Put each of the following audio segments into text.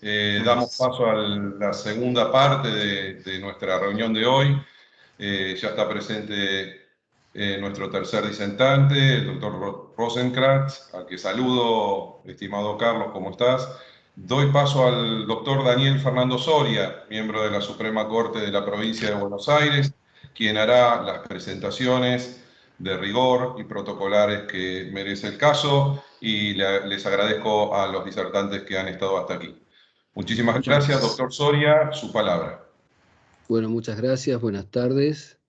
Damos paso a la segunda parte de nuestra reunión de hoy. Ya está presente nuestro tercer disertante, el doctor Rosenkrantz, al que saludo. Estimado Carlos, ¿cómo estás? Doy paso al doctor Daniel Fernando Soria, miembro de la Suprema Corte de la Provincia de Buenos Aires, quien hará las presentaciones de rigor y protocolares que merece el caso, y les agradezco a los disertantes que han estado hasta aquí. Muchísimas gracias, doctor Soria, su palabra. Bueno, muchas gracias, buenas tardes.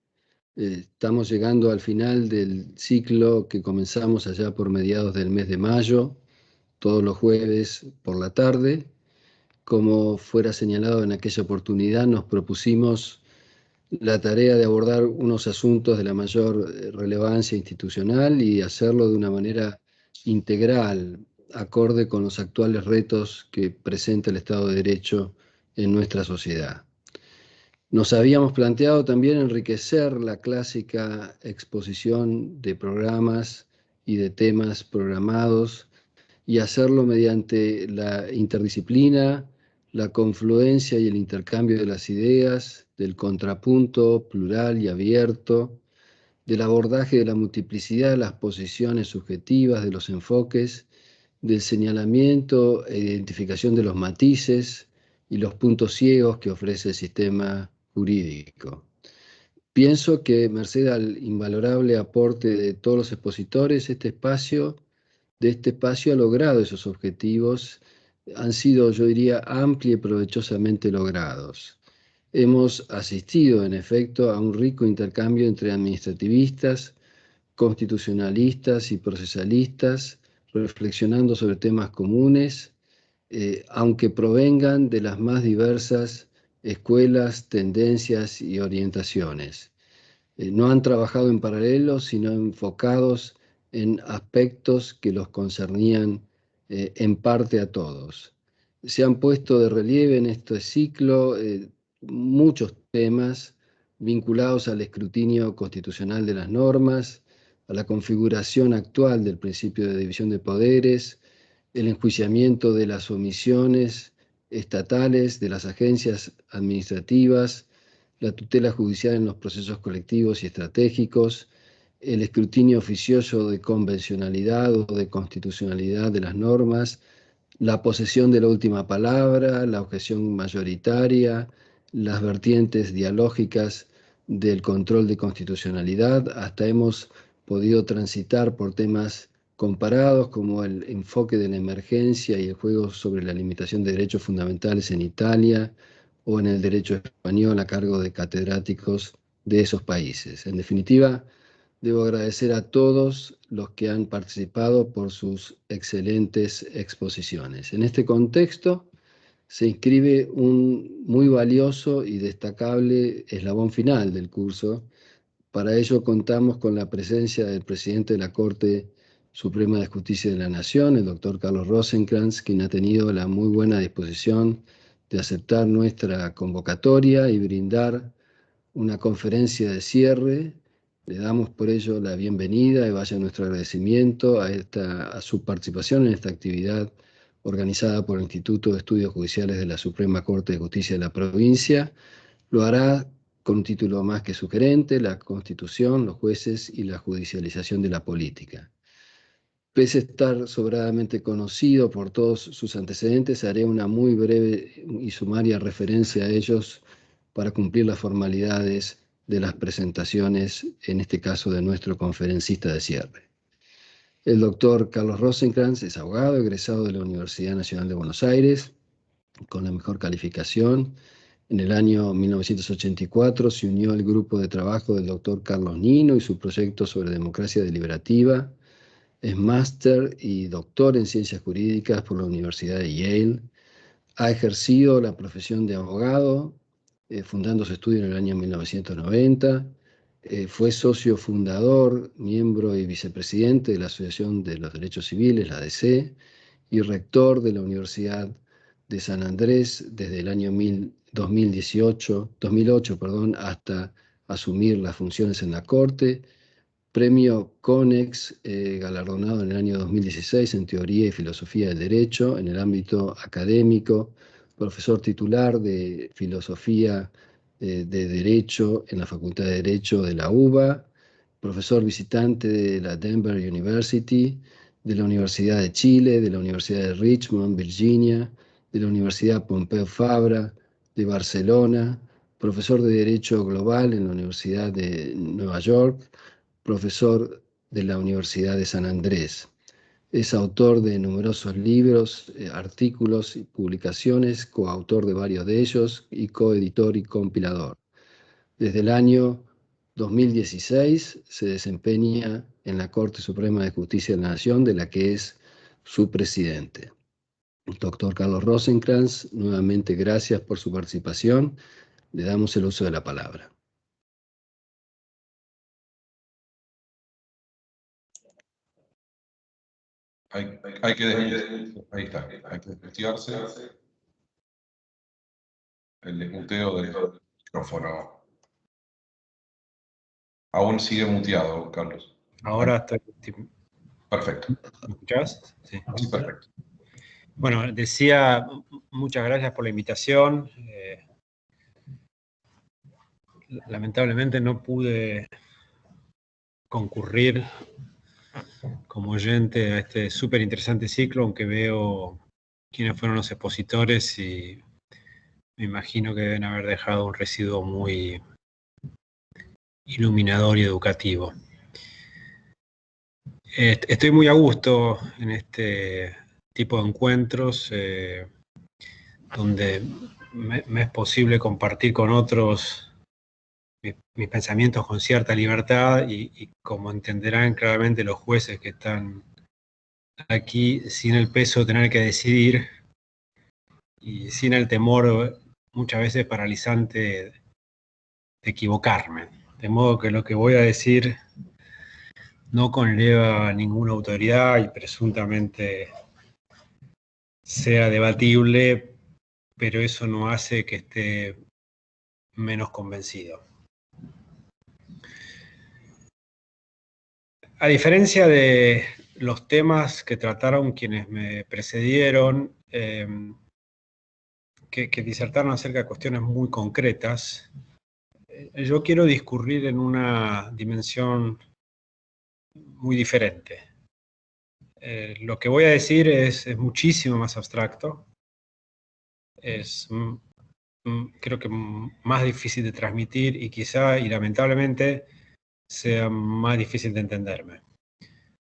Estamos llegando al final del ciclo que comenzamos allá por mediados del mes de mayo, todos los jueves por la tarde. Como fuera señalado en aquella oportunidad, nos propusimos la tarea de abordar unos asuntos de la mayor relevancia institucional y hacerlo de una manera integral, acorde con los actuales retos que presenta el Estado de Derecho en nuestra sociedad. Nos habíamos planteado también enriquecer la clásica exposición de programas y de temas programados y hacerlo mediante la interdisciplina, la confluencia y el intercambio de las ideas, del contrapunto plural y abierto, del abordaje de la multiplicidad de las posiciones subjetivas, de los enfoques, del señalamiento e identificación de los matices y los puntos ciegos que ofrece el sistema jurídico. Pienso que, merced al invalorable aporte de todos los expositores, este espacio ha logrado esos objetivos, han sido, yo diría, amplia y provechosamente logrados. Hemos asistido, en efecto, a un rico intercambio entre administrativistas, constitucionalistas y procesalistas, reflexionando sobre temas comunes, aunque provengan de las más diversas escuelas, tendencias y orientaciones. No han trabajado en paralelo, sino enfocados en aspectos que los concernían en parte a todos. Se han puesto de relieve en este ciclo muchos temas vinculados al escrutinio constitucional de las normas, a la configuración actual del principio de división de poderes, el enjuiciamiento de las omisiones estatales, de las agencias administrativas, la tutela judicial en los procesos colectivos y estratégicos, el escrutinio oficioso de convencionalidad o de constitucionalidad de las normas, la posesión de la última palabra, la objeción mayoritaria, las vertientes dialógicas del control de constitucionalidad. Hasta hemos podido transitar por temas comparados como el enfoque de la emergencia y el juego sobre la limitación de derechos fundamentales en Italia o en el derecho español a cargo de catedráticos de esos países. En definitiva, debo agradecer a todos los que han participado por sus excelentes exposiciones. En este contexto se inscribe un muy valioso y destacable eslabón final del curso. Para ello contamos con la presencia del presidente de la Corte Suprema de Justicia de la Nación, el doctor Carlos Rosenkrantz, quien ha tenido la muy buena disposición de aceptar nuestra convocatoria y brindar una conferencia de cierre. Le damos por ello la bienvenida y vaya nuestro agradecimiento a su participación en esta actividad organizada por el Instituto de Estudios Judiciales de la Suprema Corte de Justicia de la provincia. Lo hará con un título más que sugerente: la Constitución, los jueces y la judicialización de la política. Pese a estar sobradamente conocido por todos sus antecedentes, haré una muy breve y sumaria referencia a ellos para cumplir las formalidades de las presentaciones, en este caso de nuestro conferencista de cierre. El doctor Carlos Rosenkrantz es abogado, egresado de la Universidad Nacional de Buenos Aires, con la mejor calificación. En el año 1984 se unió al grupo de trabajo del doctor Carlos Nino y su proyecto sobre democracia deliberativa. Es máster y doctor en ciencias jurídicas por la Universidad de Yale. Ha ejercido la profesión de abogado, fundando su estudio en el año 1990. Fue socio fundador, miembro y vicepresidente de la Asociación de los Derechos Civiles, la ADC, y rector de la Universidad de San Andrés desde el año 2008, hasta asumir las funciones en la Corte. Premio CONEX, galardonado en el año 2016 en Teoría y Filosofía del Derecho en el ámbito académico profesor titular de Filosofía de Derecho en la Facultad de Derecho de la UBA, profesor visitante de la Denver University, de la Universidad de Chile, de la Universidad de Richmond, Virginia, de la Universidad Pompeu Fabra, de Barcelona, profesor de Derecho Global en la Universidad de Nueva York, profesor de la Universidad de San Andrés. Es autor de numerosos libros, artículos y publicaciones, coautor de varios de ellos y coeditor y compilador. Desde el año 2016 se desempeña en la Corte Suprema de Justicia de la Nación, de la que es su presidente. Doctor Carlos Rosenkrantz, nuevamente gracias por su participación. Le damos el uso de la palabra. Hay que desmutearse. El desmuteo del micrófono. Aún sigue muteado, Carlos. Ahora estoy... Perfecto. ¿Me escuchás? Sí. Sí, perfecto. Bueno, decía, muchas gracias por la invitación. Lamentablemente no pude concurrir como oyente a este súper interesante ciclo, aunque veo quiénes fueron los expositores y me imagino que deben haber dejado un residuo muy iluminador y educativo. Estoy muy a gusto en este tipo de encuentros donde me es posible compartir con otros mis pensamientos con cierta libertad y como entenderán claramente los jueces que están aquí, sin el peso de tener que decidir y sin el temor muchas veces paralizante de equivocarme. De modo que lo que voy a decir no conlleva ninguna autoridad y presuntamente sea debatible, pero eso no hace que esté menos convencido. A diferencia de los temas que trataron quienes me precedieron, que disertaron acerca de cuestiones muy concretas, yo quiero discurrir en una dimensión muy diferente. Lo que voy a decir es muchísimo más abstracto, es creo que más difícil de transmitir y quizá, y lamentablemente, sea más difícil de entenderme.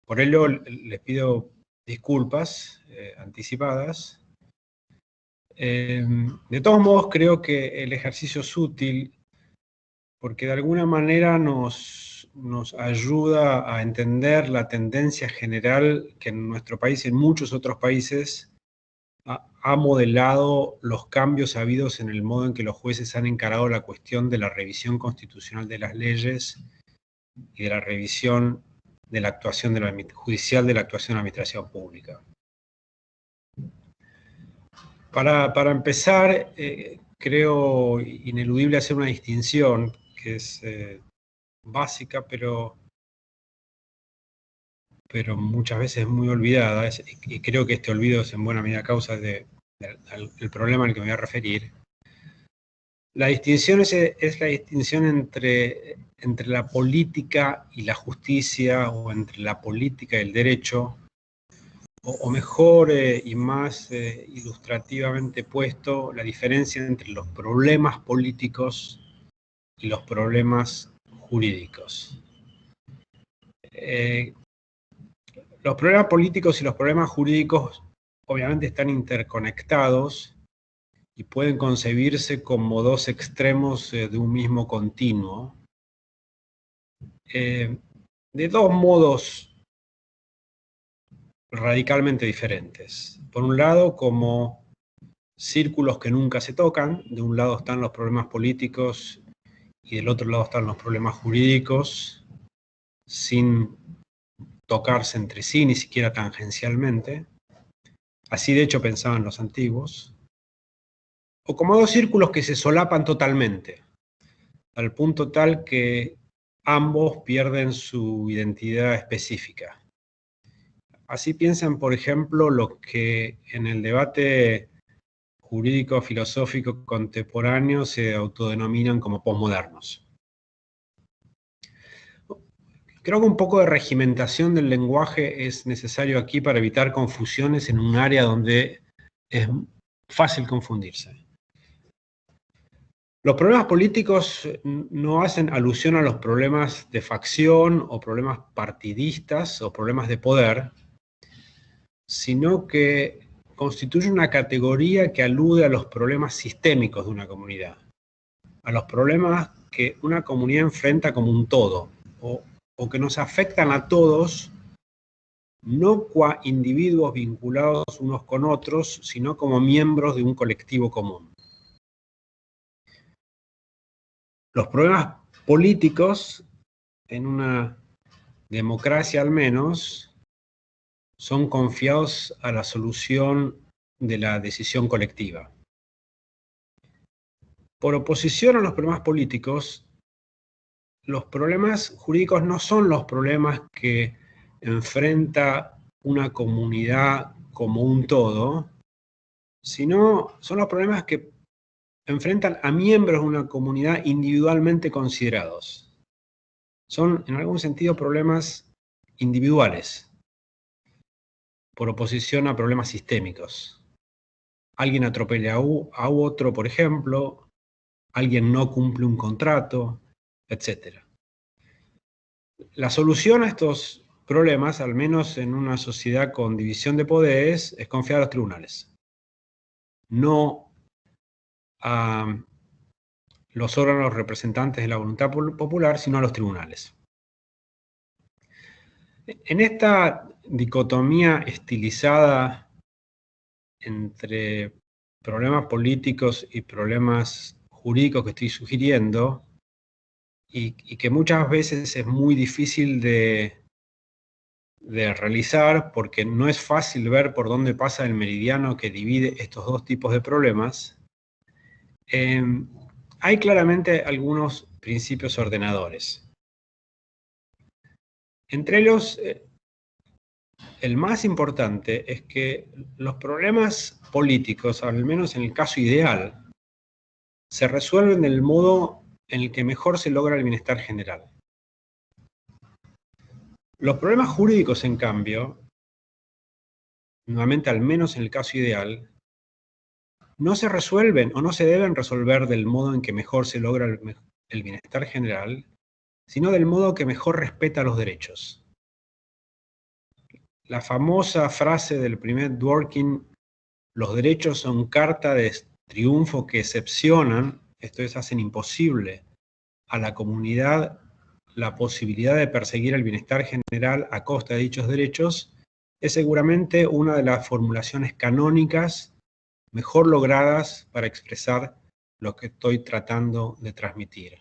Por ello, les pido disculpas anticipadas. De todos modos, creo que el ejercicio es útil porque de alguna manera nos ayuda a entender la tendencia general que en nuestro país y en muchos otros países ha modelado los cambios habidos en el modo en que los jueces han encarado la cuestión de la revisión constitucional de las leyes y de la revisión de la actuación judicial de la actuación de la administración pública. Para empezar, creo ineludible hacer una distinción que es básica, pero muchas veces muy olvidada, y creo que este olvido es en buena medida causa del problema al que me voy a referir. La distinción es la distinción entre la política y la justicia, o entre la política y el derecho, o mejor y más ilustrativamente puesto, la diferencia entre los problemas políticos y los problemas jurídicos. Los problemas políticos y los problemas jurídicos obviamente están interconectados y pueden concebirse como dos extremos de un mismo continuo, de dos modos radicalmente diferentes. Por un lado, como círculos que nunca se tocan. De un lado están los problemas políticos y del otro lado están los problemas jurídicos, sin tocarse entre sí, ni siquiera tangencialmente. Así de hecho pensaban los antiguos. O como dos círculos que se solapan totalmente, al punto tal que ambos pierden su identidad específica. Así piensan, por ejemplo, los que en el debate jurídicos filosóficos contemporáneos se autodenominan como posmodernos. Creo que un poco de regimentación del lenguaje es necesario aquí para evitar confusiones en un área donde es fácil confundirse. Los problemas políticos no hacen alusión a los problemas de facción o problemas partidistas o problemas de poder, sino que constituye una categoría que alude a los problemas sistémicos de una comunidad, a los problemas que una comunidad enfrenta como un todo, o que nos afectan a todos, no qua individuos vinculados unos con otros, sino como miembros de un colectivo común. Los problemas políticos, en una democracia al menos, son confiados a la solución de la decisión colectiva. Por oposición a los problemas políticos, los problemas jurídicos no son los problemas que enfrenta una comunidad como un todo, sino son los problemas que enfrentan a miembros de una comunidad individualmente considerados. Son, en algún sentido, problemas individuales, por oposición a problemas sistémicos. Alguien atropella a otro, por ejemplo, alguien no cumple un contrato, etc. La solución a estos problemas, al menos en una sociedad con división de poderes, es confiar a los tribunales. No a los órganos representantes de la voluntad popular, sino a los tribunales. En esta dicotomía estilizada entre problemas políticos y problemas jurídicos que estoy sugiriendo, y que muchas veces es muy difícil de realizar porque no es fácil ver por dónde pasa el meridiano que divide estos dos tipos de problemas, hay claramente algunos principios ordenadores. Entre ellos, el más importante es que los problemas políticos, al menos en el caso ideal, se resuelven del modo en el que mejor se logra el bienestar general. Los problemas jurídicos, en cambio, nuevamente al menos en el caso ideal, no se resuelven o no se deben resolver del modo en que mejor se logra el bienestar general, sino del modo que mejor respeta los derechos. La famosa frase del primer Dworkin, los derechos son carta de triunfo que excepcionan, esto es, hacen imposible a la comunidad la posibilidad de perseguir el bienestar general a costa de dichos derechos, es seguramente una de las formulaciones canónicas mejor logradas para expresar lo que estoy tratando de transmitir.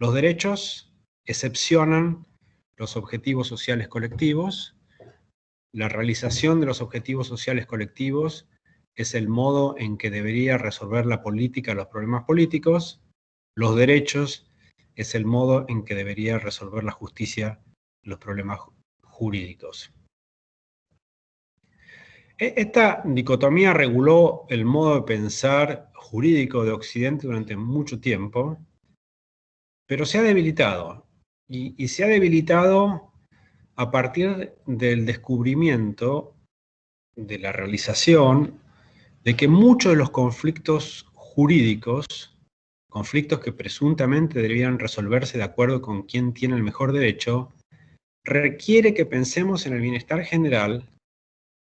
Los derechos excepcionan los objetivos sociales colectivos. La realización de los objetivos sociales colectivos es el modo en que debería resolver la política los problemas políticos. Los derechos es el modo en que debería resolver la justicia los problemas jurídicos. Esta dicotomía reguló el modo de pensar jurídico de Occidente durante mucho tiempo, pero se ha debilitado, y se ha debilitado a partir del descubrimiento, de la realización, de que muchos de los conflictos jurídicos, conflictos que presuntamente deberían resolverse de acuerdo con quién tiene el mejor derecho, requiere que pensemos en el bienestar general,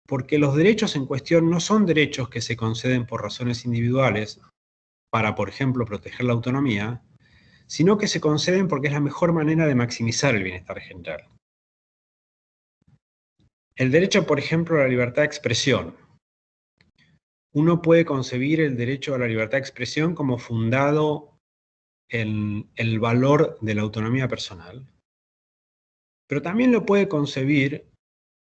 porque los derechos en cuestión no son derechos que se conceden por razones individuales para, por ejemplo, proteger la autonomía, sino que se conceden porque es la mejor manera de maximizar el bienestar general. El derecho, por ejemplo, a la libertad de expresión. Uno puede concebir el derecho a la libertad de expresión como fundado en el valor de la autonomía personal, pero también lo puede concebir,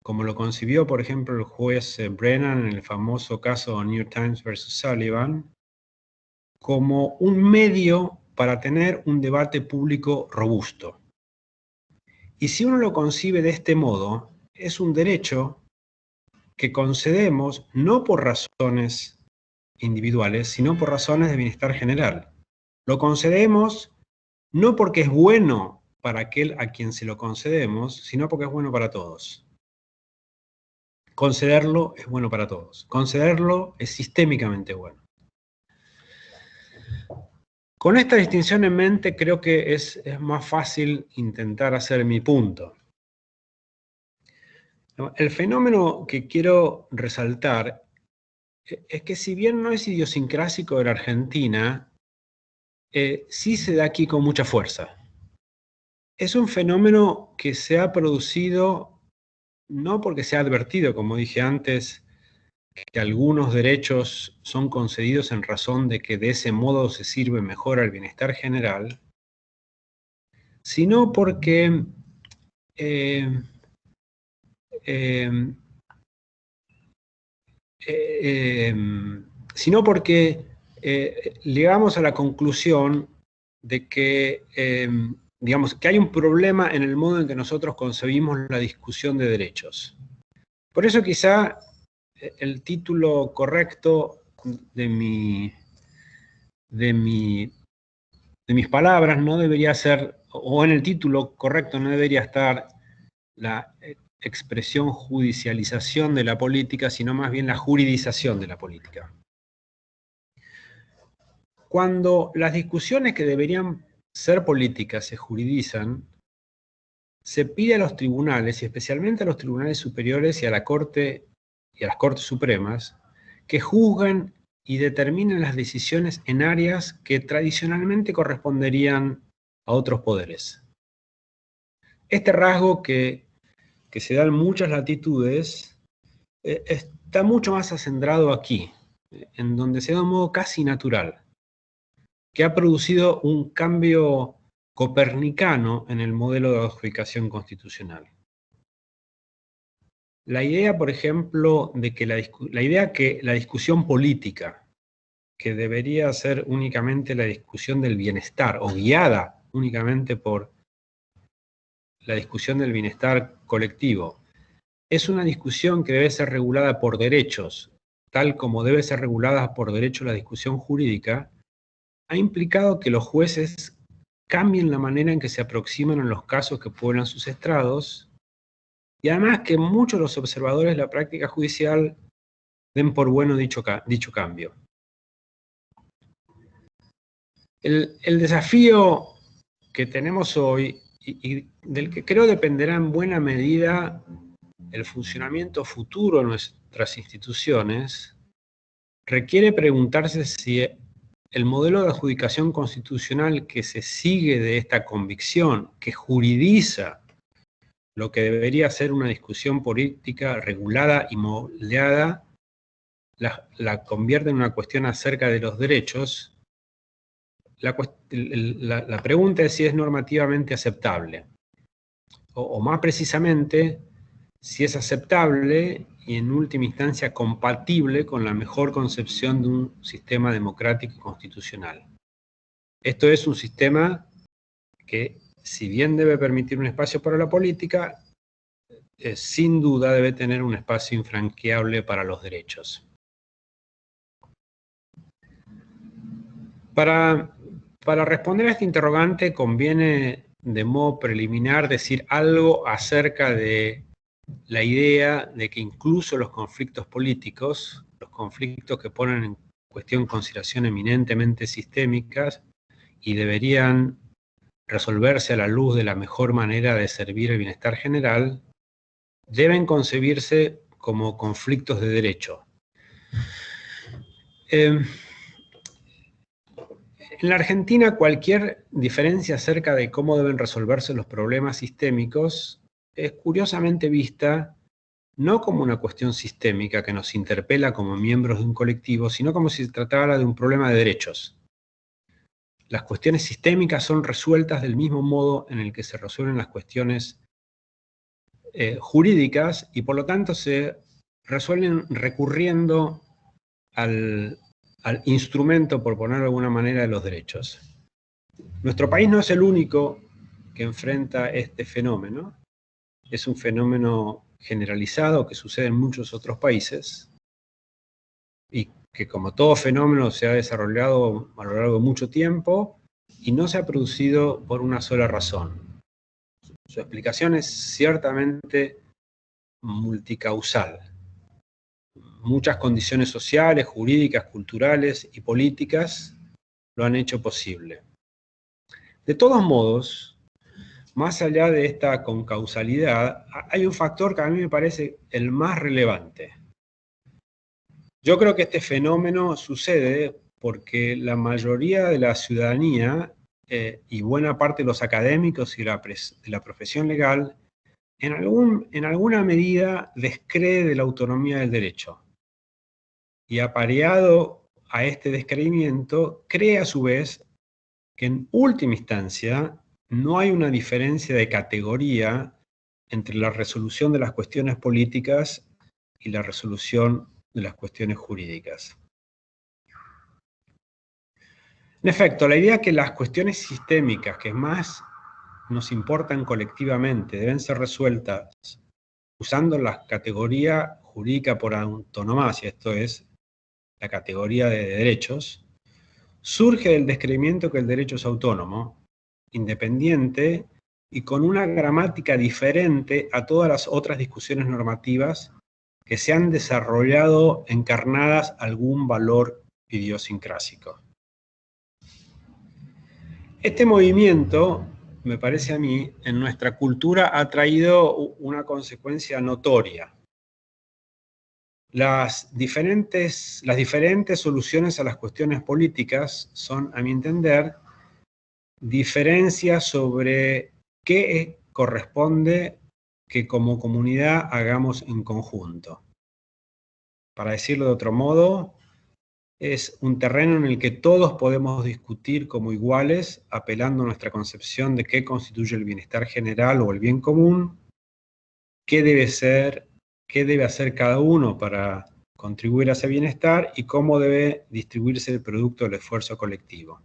como lo concibió, por ejemplo, el juez Brennan en el famoso caso New York Times versus Sullivan, como un medio para tener un debate público robusto. Y si uno lo concibe de este modo, es un derecho que concedemos no por razones individuales, sino por razones de bienestar general. Lo concedemos no porque es bueno para aquel a quien se lo concedemos, sino porque es bueno para todos. Concederlo es bueno para todos. Concederlo es sistémicamente bueno. Con esta distinción en mente, creo que es más fácil intentar hacer mi punto. El fenómeno que quiero resaltar es que, si bien no es idiosincrásico de la Argentina, sí se da aquí con mucha fuerza. Es un fenómeno que se ha producido no porque se ha advertido, como dije antes, que algunos derechos son concedidos en razón de que de ese modo se sirve mejor al bienestar general, sino porque llegamos a la conclusión de que, digamos, que hay un problema en el modo en que nosotros concebimos la discusión de derechos. Por eso quizá el título correcto de mis palabras no debería ser, o en el título correcto no debería estar la expresión judicialización de la política, sino más bien la juridización de la política. Cuando las discusiones que deberían ser políticas se juridizan, se pide a los tribunales, y especialmente a los tribunales superiores y a la Corte y a las Cortes Supremas, que juzguen y determinen las decisiones en áreas que tradicionalmente corresponderían a otros poderes. Este rasgo que se da en muchas latitudes, está mucho más acendrado aquí, en donde se da de un modo casi natural, que ha producido un cambio copernicano en el modelo de adjudicación constitucional. La idea, por ejemplo, de que la discusión política, que debería ser únicamente la discusión del bienestar, o guiada únicamente por la discusión del bienestar colectivo, es una discusión que debe ser regulada por derechos, tal como debe ser regulada por derecho la discusión jurídica, ha implicado que los jueces cambien la manera en que se aproximan a los casos que pueblan sus estrados, y además que muchos de los observadores de la práctica judicial den por bueno dicho cambio. El desafío que tenemos hoy, y del que creo dependerá en buena medida el funcionamiento futuro de nuestras instituciones, requiere preguntarse si el modelo de adjudicación constitucional que se sigue de esta convicción, que juridiza lo que debería ser una discusión política regulada y moldeada, la convierte en una cuestión acerca de los derechos. La pregunta es si es normativamente aceptable, o más precisamente, si es aceptable y en última instancia compatible con la mejor concepción de un sistema democrático y constitucional. Esto es un sistema que, si bien debe permitir un espacio para la política, sin duda debe tener un espacio infranqueable para los derechos. Para responder a este interrogante conviene de modo preliminar decir algo acerca de la idea de que incluso los conflictos políticos, los conflictos que ponen en cuestión consideraciones eminentemente sistémicas y deberían resolverse a la luz de la mejor manera de servir el bienestar general, deben concebirse como conflictos de derecho. En la Argentina, cualquier diferencia acerca de cómo deben resolverse los problemas sistémicos es curiosamente vista no como una cuestión sistémica que nos interpela como miembros de un colectivo, sino como si se tratara de un problema de derechos. Las cuestiones sistémicas son resueltas del mismo modo en el que se resuelven las cuestiones jurídicas, y por lo tanto se resuelven recurriendo al instrumento, por ponerlo de alguna manera, de los derechos. Nuestro país no es el único que enfrenta este fenómeno. Es un fenómeno generalizado que sucede en muchos otros países, y que como todo fenómeno se ha desarrollado a lo largo de mucho tiempo y no se ha producido por una sola razón. Su explicación es ciertamente multicausal. Muchas condiciones sociales, jurídicas, culturales y políticas lo han hecho posible. De todos modos, más allá de esta concausalidad, hay un factor que a mí me parece el más relevante. Yo creo que este fenómeno sucede porque la mayoría de la ciudadanía y buena parte de los académicos y de la profesión legal en alguna medida descree de la autonomía del derecho. Y apareado a este descreimiento, cree a su vez que en última instancia no hay una diferencia de categoría entre la resolución de las cuestiones políticas y la resolución de las cuestiones jurídicas. En efecto, la idea que las cuestiones sistémicas que más nos importan colectivamente deben ser resueltas usando la categoría jurídica por antonomasia, esto es, la categoría de derechos, surge del descreimiento que el derecho es autónomo, independiente y con una gramática diferente a todas las otras discusiones normativas que se han desarrollado encarnadas algún valor idiosincrásico. Este movimiento, me parece a mí, en nuestra cultura ha traído una consecuencia notoria. Las diferentes soluciones a las cuestiones políticas son, a mi entender, diferencias sobre qué corresponde que como comunidad hagamos en conjunto. Para decirlo de otro modo, es un terreno en el que todos podemos discutir como iguales, apelando a nuestra concepción de qué constituye el bienestar general o el bien común, qué debe hacer cada uno para contribuir a ese bienestar y cómo debe distribuirse el producto del esfuerzo colectivo.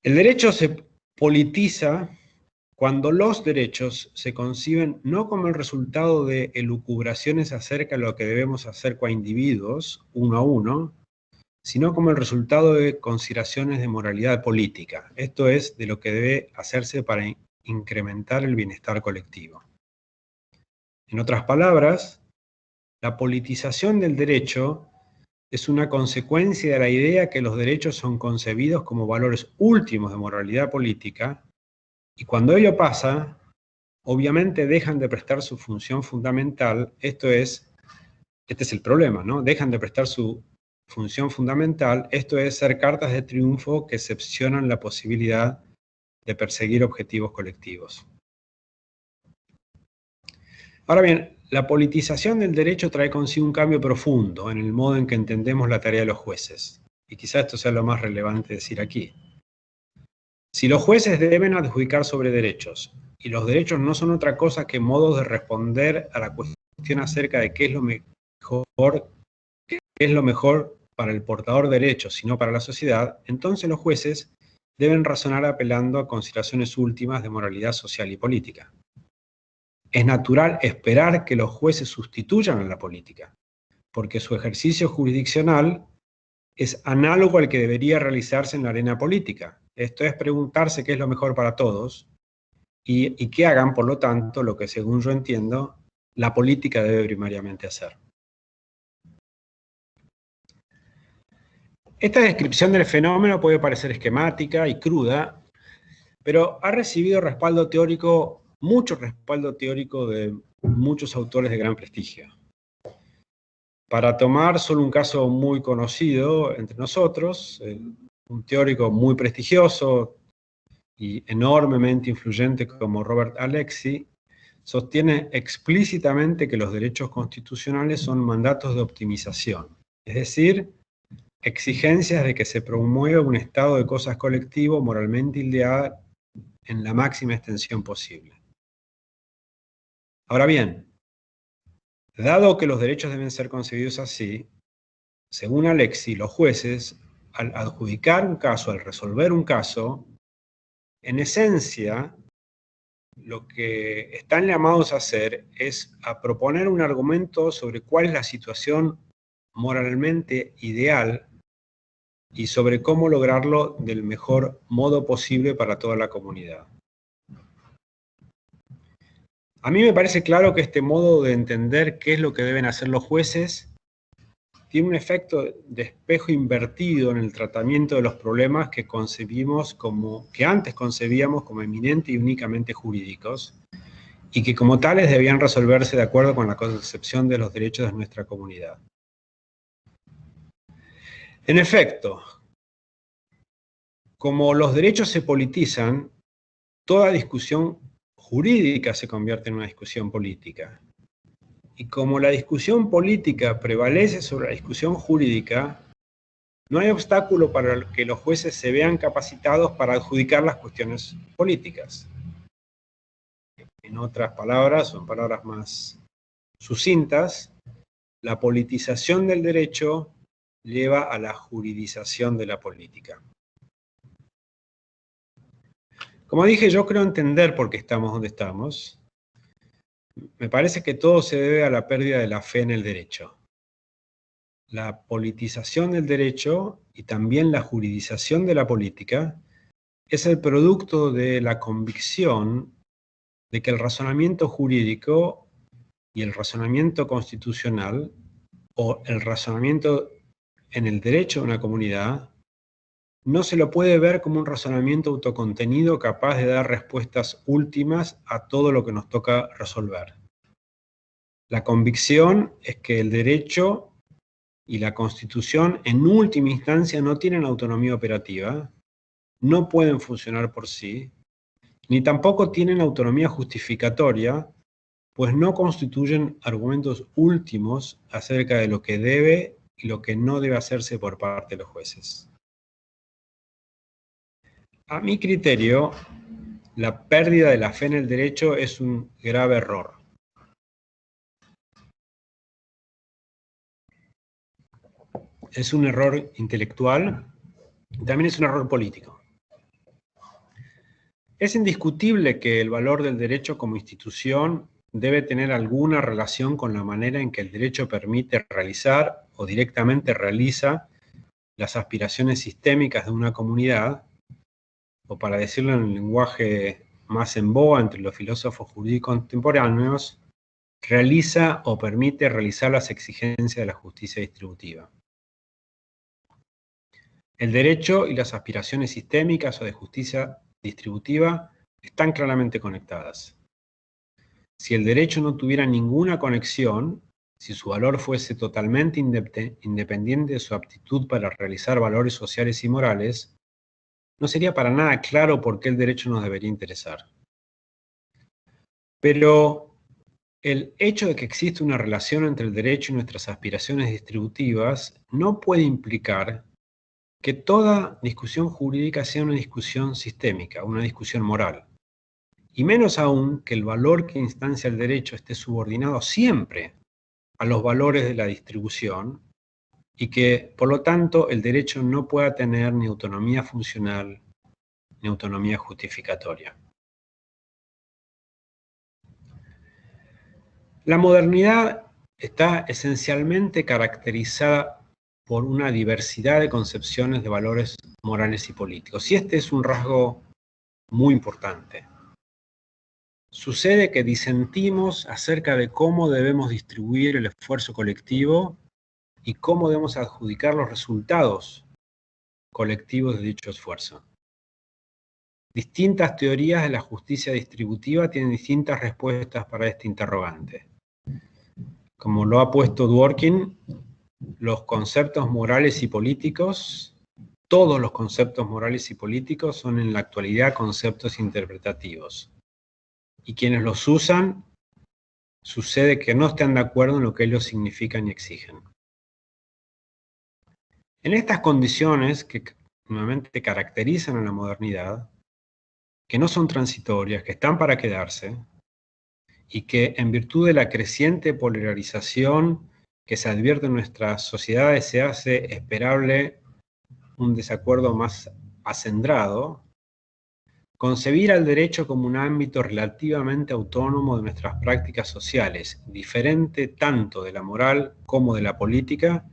El derecho se politiza cuando los derechos se conciben no como el resultado de elucubraciones acerca de lo que debemos hacer como individuos, uno a uno, sino como el resultado de consideraciones de moralidad política, esto es, de lo que debe hacerse para incrementar el bienestar colectivo. En otras palabras, la politización del derecho es una consecuencia de la idea que los derechos son concebidos como valores últimos de moralidad política, y cuando ello pasa, obviamente dejan de prestar su función fundamental, este es el problema, ¿no? Dejan de prestar su función fundamental, esto es ser cartas de triunfo que excepcionan la posibilidad de perseguir objetivos colectivos. Ahora bien, la politización del derecho trae consigo un cambio profundo en el modo en que entendemos la tarea de los jueces, y quizá esto sea lo más relevante decir aquí. Si los jueces deben adjudicar sobre derechos, y los derechos no son otra cosa que modos de responder a la cuestión acerca de qué es lo mejor para el portador de derechos, sino para la sociedad, entonces los jueces deben razonar apelando a consideraciones últimas de moralidad social y política. Es natural esperar que los jueces sustituyan a la política, porque su ejercicio jurisdiccional es análogo al que debería realizarse en la arena política. Esto es preguntarse qué es lo mejor para todos y que hagan, por lo tanto, lo que según yo entiendo, la política debe primariamente hacer. Esta descripción del fenómeno puede parecer esquemática y cruda, pero ha recibido respaldo teórico, mucho respaldo teórico de muchos autores de gran prestigio. Para tomar solo un caso muy conocido entre nosotros, un teórico muy prestigioso y enormemente influyente como Robert Alexy, sostiene explícitamente que los derechos constitucionales son mandatos de optimización, es decir, exigencias de que se promueva un estado de cosas colectivo moralmente ideal en la máxima extensión posible. Ahora bien, dado que los derechos deben ser concebidos así, según Alexy, los jueces, al adjudicar un caso, al resolver un caso, en esencia, lo que están llamados a hacer es a proponer un argumento sobre cuál es la situación moralmente ideal y sobre cómo lograrlo del mejor modo posible para toda la comunidad. A mí me parece claro que este modo de entender qué es lo que deben hacer los jueces tiene un efecto de espejo invertido en el tratamiento de los problemas que antes concebíamos como eminente y únicamente jurídicos, y que como tales debían resolverse de acuerdo con la concepción de los derechos de nuestra comunidad. En efecto, como los derechos se politizan, toda discusión jurídica se convierte en una discusión política. Y como la discusión política prevalece sobre la discusión jurídica, no hay obstáculo para que los jueces se vean capacitados para adjudicar las cuestiones políticas. En otras palabras, o en palabras más sucintas, la politización del derecho lleva a la juridización de la política. Como dije, yo creo entender por qué estamos donde estamos. Me parece que todo se debe a la pérdida de la fe en el derecho. La politización del derecho y también la juridización de la política es el producto de la convicción de que el razonamiento jurídico y el razonamiento constitucional o el razonamiento en el derecho de una comunidad no se lo puede ver como un razonamiento autocontenido capaz de dar respuestas últimas a todo lo que nos toca resolver. La convicción es que el derecho y la Constitución en última instancia no tienen autonomía operativa, no pueden funcionar por sí, ni tampoco tienen autonomía justificatoria, pues no constituyen argumentos últimos acerca de lo que debe y lo que no debe hacerse por parte de los jueces. A mi criterio, la pérdida de la fe en el derecho es un grave error. Es un error intelectual y también es un error político. Es indiscutible que el valor del derecho como institución debe tener alguna relación con la manera en que el derecho permite realizar o directamente realiza las aspiraciones sistémicas de una comunidad, o para decirlo en un lenguaje más en boga entre los filósofos jurídicos contemporáneos, realiza o permite realizar las exigencias de la justicia distributiva. El derecho y las aspiraciones sistémicas o de justicia distributiva están claramente conectadas. Si el derecho no tuviera ninguna conexión, si su valor fuese totalmente independiente de su aptitud para realizar valores sociales y morales, no sería para nada claro por qué el derecho nos debería interesar. Pero el hecho de que existe una relación entre el derecho y nuestras aspiraciones distributivas no puede implicar que toda discusión jurídica sea una discusión sistémica, una discusión moral. Y menos aún que el valor que instancia el derecho esté subordinado siempre a los valores de la distribución y que, por lo tanto, el derecho no pueda tener ni autonomía funcional ni autonomía justificatoria. La modernidad está esencialmente caracterizada por una diversidad de concepciones de valores morales y políticos. Y este es un rasgo muy importante. Sucede que disentimos acerca de cómo debemos distribuir el esfuerzo colectivo y cómo debemos adjudicar los resultados colectivos de dicho esfuerzo. Distintas teorías de la justicia distributiva tienen distintas respuestas para este interrogante. Como lo ha puesto Dworkin, los conceptos morales y políticos, todos los conceptos morales y políticos son en la actualidad conceptos interpretativos. Y quienes los usan, sucede que no están de acuerdo en lo que ellos significan y exigen. En estas condiciones que nuevamente caracterizan a la modernidad, que no son transitorias, que están para quedarse, y que en virtud de la creciente polarización que se advierte en nuestras sociedades se hace esperable un desacuerdo más acendrado, concebir al derecho como un ámbito relativamente autónomo de nuestras prácticas sociales, diferente tanto de la moral como de la política,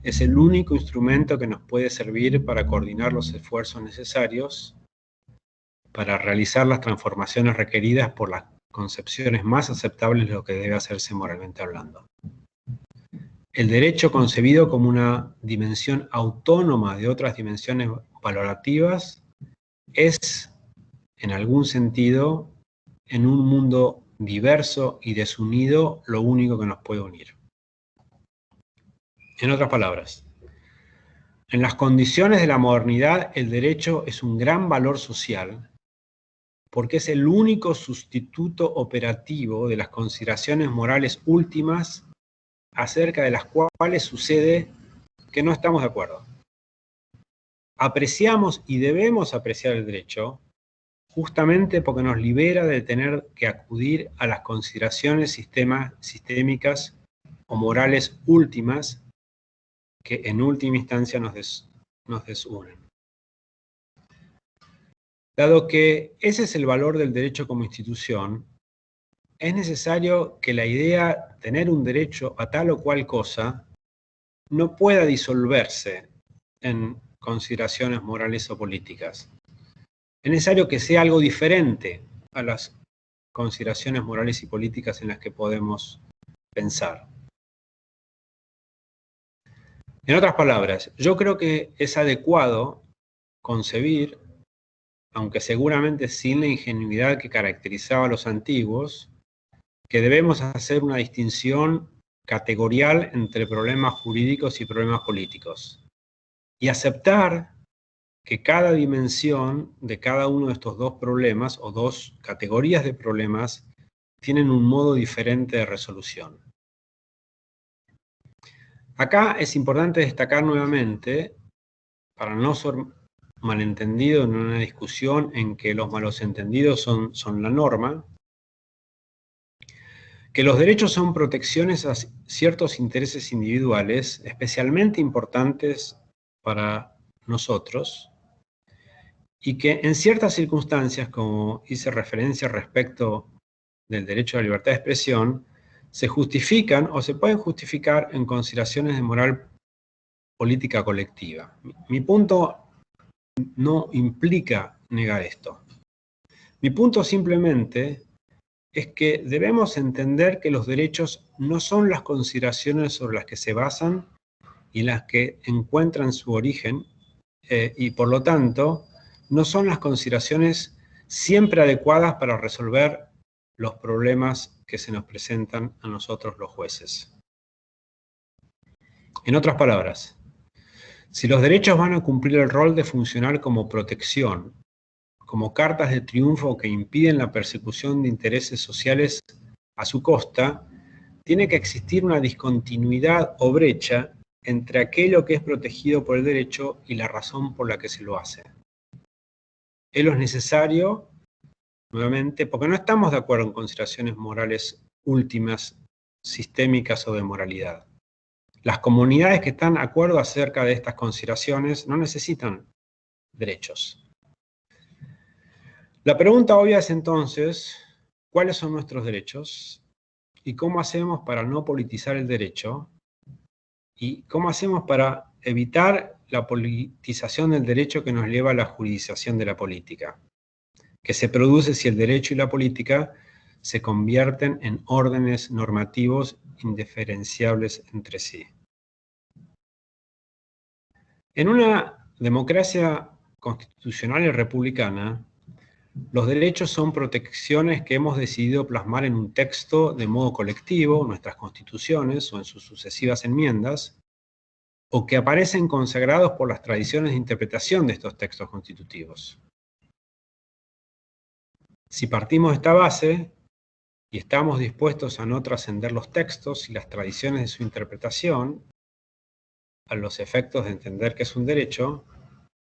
es el único instrumento que nos puede servir para coordinar los esfuerzos necesarios para realizar las transformaciones requeridas por las concepciones más aceptables de lo que debe hacerse moralmente hablando. El derecho concebido como una dimensión autónoma de otras dimensiones valorativas es, en algún sentido, en un mundo diverso y desunido, lo único que nos puede unir. En otras palabras, en las condiciones de la modernidad, el derecho es un gran valor social porque es el único sustituto operativo de las consideraciones morales últimas acerca de las cuales sucede que no estamos de acuerdo. Apreciamos y debemos apreciar el derecho justamente porque nos libera de tener que acudir a las consideraciones sistémicas o morales últimas que en última instancia nos desunen. Dado que ese es el valor del derecho como institución, es necesario que la idea tener un derecho a tal o cual cosa no pueda disolverse en consideraciones morales o políticas. Es necesario que sea algo diferente a las consideraciones morales y políticas en las que podemos pensar. En otras palabras, yo creo que es adecuado concebir, aunque seguramente sin la ingenuidad que caracterizaba a los antiguos, que debemos hacer una distinción categorial entre problemas jurídicos y problemas políticos, y aceptar que cada dimensión de cada uno de estos dos problemas, o dos categorías de problemas, tienen un modo diferente de resolución. Acá es importante destacar nuevamente, para no ser malentendido en una discusión en que los malos entendidos son la norma, que los derechos son protecciones a ciertos intereses individuales, especialmente importantes para nosotros, y que en ciertas circunstancias, como hice referencia respecto del derecho a la libertad de expresión, se justifican o se pueden justificar en consideraciones de moral política colectiva. Mi punto no implica negar esto. Mi punto simplemente es que debemos entender que los derechos no son las consideraciones sobre las que se basan y en las que encuentran su origen, y por lo tanto no son las consideraciones siempre adecuadas para resolver los problemas que se nos presentan a nosotros los jueces. En otras palabras, si los derechos van a cumplir el rol de funcionar como protección, como cartas de triunfo que impiden la persecución de intereses sociales a su costa, tiene que existir una discontinuidad o brecha entre aquello que es protegido por el derecho y la razón por la que se lo hace. Es lo necesario, nuevamente, porque no estamos de acuerdo en consideraciones morales últimas, sistémicas o de moralidad. Las comunidades que están de acuerdo acerca de estas consideraciones no necesitan derechos. La pregunta obvia es entonces, ¿cuáles son nuestros derechos? ¿Y cómo hacemos para no politizar el derecho? ¿Y cómo hacemos para evitar la politización del derecho que nos lleva a la juridización de la política, que se produce si el derecho y la política se convierten en órdenes normativos indiferenciables entre sí? En una democracia constitucional y republicana, los derechos son protecciones que hemos decidido plasmar en un texto de modo colectivo, nuestras constituciones o en sus sucesivas enmiendas, o que aparecen consagrados por las tradiciones de interpretación de estos textos constitutivos. Si partimos de esta base y estamos dispuestos a no trascender los textos y las tradiciones de su interpretación, a los efectos de entender qué es un derecho,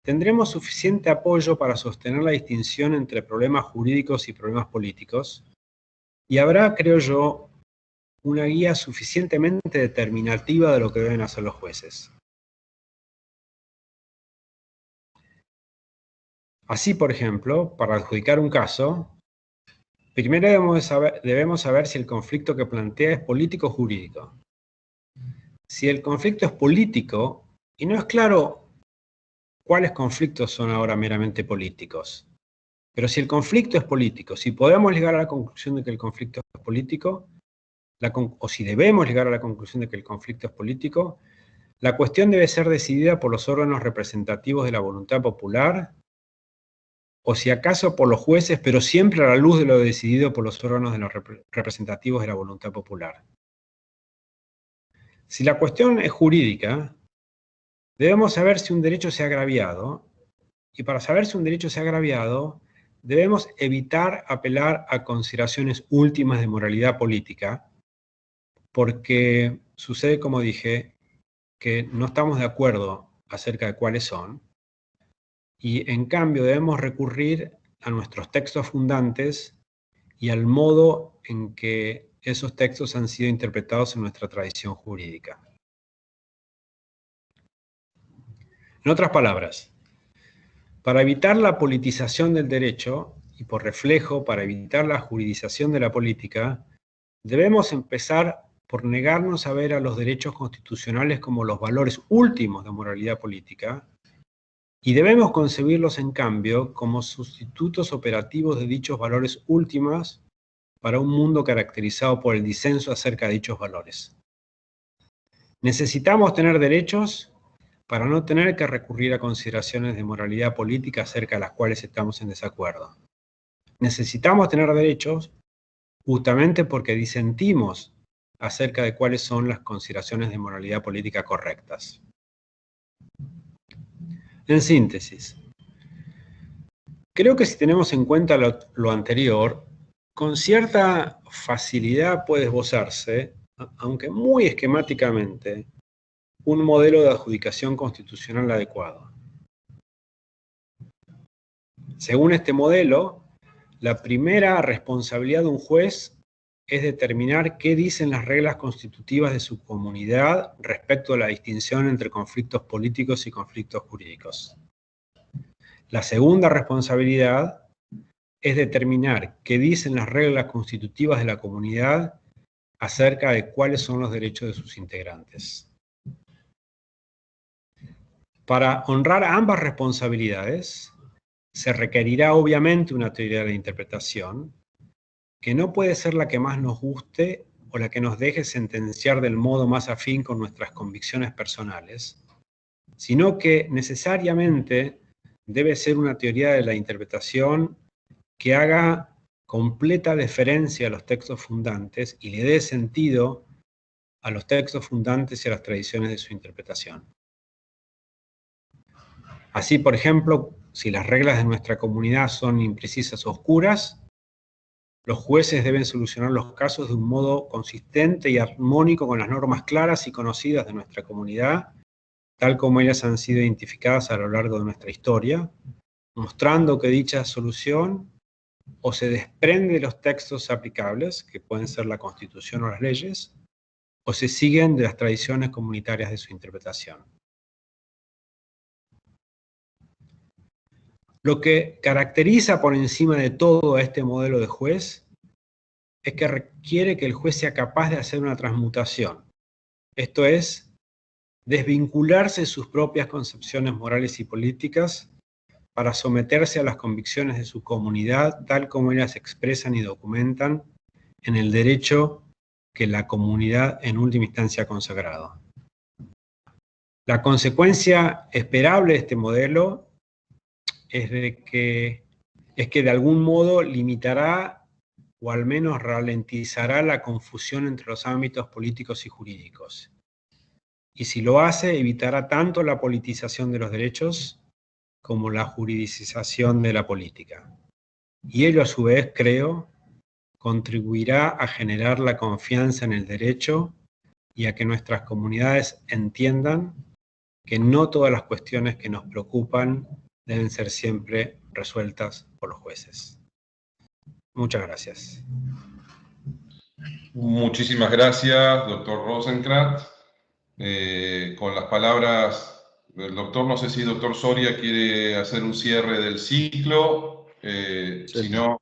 tendremos suficiente apoyo para sostener la distinción entre problemas jurídicos y problemas políticos, y habrá, creo yo, una guía suficientemente determinativa de lo que deben hacer los jueces. Así, por ejemplo, para adjudicar un caso, primero debemos saber si el conflicto que plantea es político o jurídico. si el conflicto es político, y no es claro cuáles conflictos son ahora meramente políticos, pero si el conflicto es político, si podemos llegar a la conclusión de que el conflicto es político, o si debemos llegar a la conclusión de que el conflicto es político, la cuestión debe ser decidida por los órganos representativos de la voluntad popular, o si acaso por los jueces, pero siempre a la luz de lo decidido por los órganos de los representativos de la voluntad popular. Si la cuestión es jurídica, debemos saber si un derecho se ha agraviado, y para saber si un derecho se ha agraviado, debemos evitar apelar a consideraciones últimas de moralidad política, porque sucede, como dije, que no estamos de acuerdo acerca de cuáles son, y en cambio debemos recurrir a nuestros textos fundantes y al modo en que esos textos han sido interpretados en nuestra tradición jurídica. En otras palabras, para evitar la politización del derecho, y por reflejo, para evitar la juridización de la política, debemos empezar por negarnos a ver a los derechos constitucionales como los valores últimos de moralidad política, y debemos concebirlos, en cambio, como sustitutos operativos de dichos valores últimos para un mundo caracterizado por el disenso acerca de dichos valores. Necesitamos tener derechos para no tener que recurrir a consideraciones de moralidad política acerca de las cuales estamos en desacuerdo. Necesitamos tener derechos justamente porque disentimos acerca de cuáles son las consideraciones de moralidad política correctas. En síntesis, creo que si tenemos en cuenta lo anterior, con cierta facilidad puede esbozarse, aunque muy esquemáticamente, un modelo de adjudicación constitucional adecuado. Según este modelo, la primera responsabilidad de un juez es determinar qué dicen las reglas constitutivas de su comunidad respecto a la distinción entre conflictos políticos y conflictos jurídicos. La segunda responsabilidad es determinar qué dicen las reglas constitutivas de la comunidad acerca de cuáles son los derechos de sus integrantes. Para honrar ambas responsabilidades, se requerirá obviamente una teoría de la interpretación, que no puede ser la que más nos guste o la que nos deje sentenciar del modo más afín con nuestras convicciones personales, sino que necesariamente debe ser una teoría de la interpretación que haga completa deferencia a los textos fundantes y le dé sentido a los textos fundantes y a las tradiciones de su interpretación. Así, por ejemplo, si las reglas de nuestra comunidad son imprecisas o oscuras, los jueces deben solucionar los casos de un modo consistente y armónico con las normas claras y conocidas de nuestra comunidad, tal como ellas han sido identificadas a lo largo de nuestra historia, mostrando que dicha solución o se desprende de los textos aplicables, que pueden ser la Constitución o las leyes, o se siguen de las tradiciones comunitarias de su interpretación. Lo que caracteriza por encima de todo a este modelo de juez es que requiere que el juez sea capaz de hacer una transmutación, esto es, desvincularse de sus propias concepciones morales y políticas para someterse a las convicciones de su comunidad tal como ellas se expresan y documentan en el derecho que la comunidad en última instancia ha consagrado. La consecuencia esperable de este modelo es que de algún modo limitará o al menos ralentizará la confusión entre los ámbitos políticos y jurídicos. Y si lo hace, evitará tanto la politización de los derechos como la juridización de la política. Y ello, a su vez, creo, contribuirá a generar la confianza en el derecho y a que nuestras comunidades entiendan que no todas las cuestiones que nos preocupan deben ser siempre resueltas por los jueces. Muchas gracias. Muchísimas gracias, doctor Rosenkrantz. Con las palabras del doctor, no sé si el doctor Soria quiere hacer un cierre del ciclo. Sí. Si no,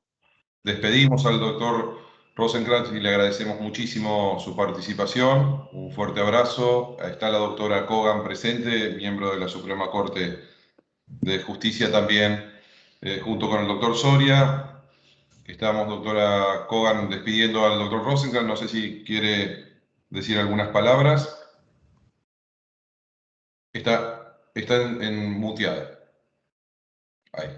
despedimos al doctor Rosenkrantz y le agradecemos muchísimo su participación. Un fuerte abrazo. Está la doctora Kogan presente, miembro de la Suprema Corte de Justicia también, junto con el doctor Soria. Estamos, doctora Kogan, despidiendo al doctor Rosenkrantz. No sé si quiere decir algunas palabras. Está en muteada. Ahí.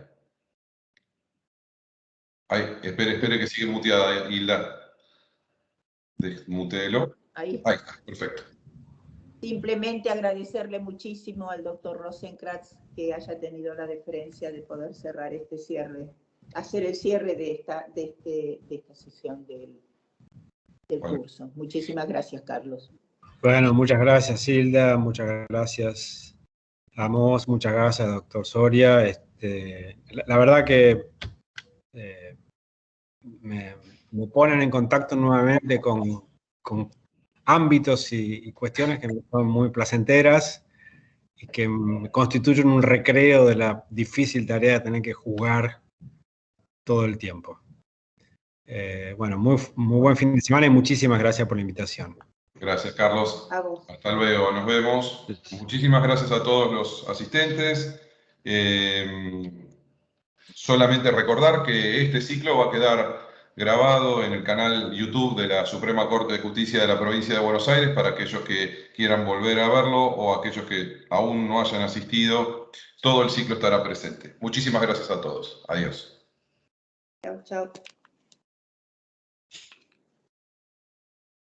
Espere que sigue muteada, Hilda. Desmutéelo. Ahí Ahí está, perfecto. Simplemente agradecerle muchísimo al doctor Rosenkrantz que haya tenido la deferencia de poder cerrar este cierre, hacer el cierre de esta sesión del curso. Muchísimas gracias, Carlos. Bueno, muchas gracias, Hilda, muchas gracias, Amos, muchas gracias, doctor Soria. La verdad que me ponen en contacto nuevamente con ámbitos y cuestiones que me son muy placenteras y que constituyen un recreo de la difícil tarea de tener que jugar todo el tiempo. Bueno, muy buen fin de semana y muchísimas gracias por la invitación. Gracias, Carlos. A vos. Hasta luego, nos vemos. Muchísimas gracias a todos los asistentes. Solamente recordar que este ciclo va a quedar grabado en el canal YouTube de la Suprema Corte de Justicia de la Provincia de Buenos Aires para aquellos que quieran volver a verlo o aquellos que aún no hayan asistido. Todo el ciclo estará presente. Muchísimas gracias a todos. Adiós. Chao, chao.